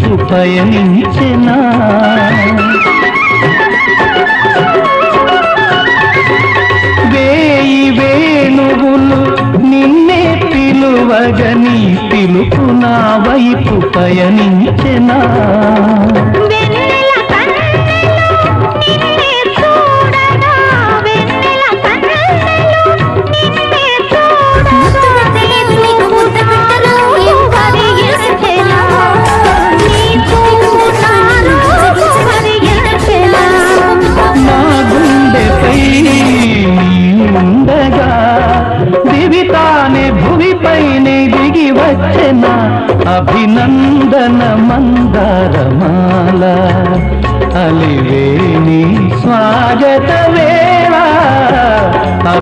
వైపు పయనించెనా వేయి వేణువులు నిన్నే పిలువగని పిలుపు నా వైపు పయనించెనా దివితానే భువిపైనే దిగి వచ్చెన అభినందన మందారమాల అలివేణి స్వాగతవే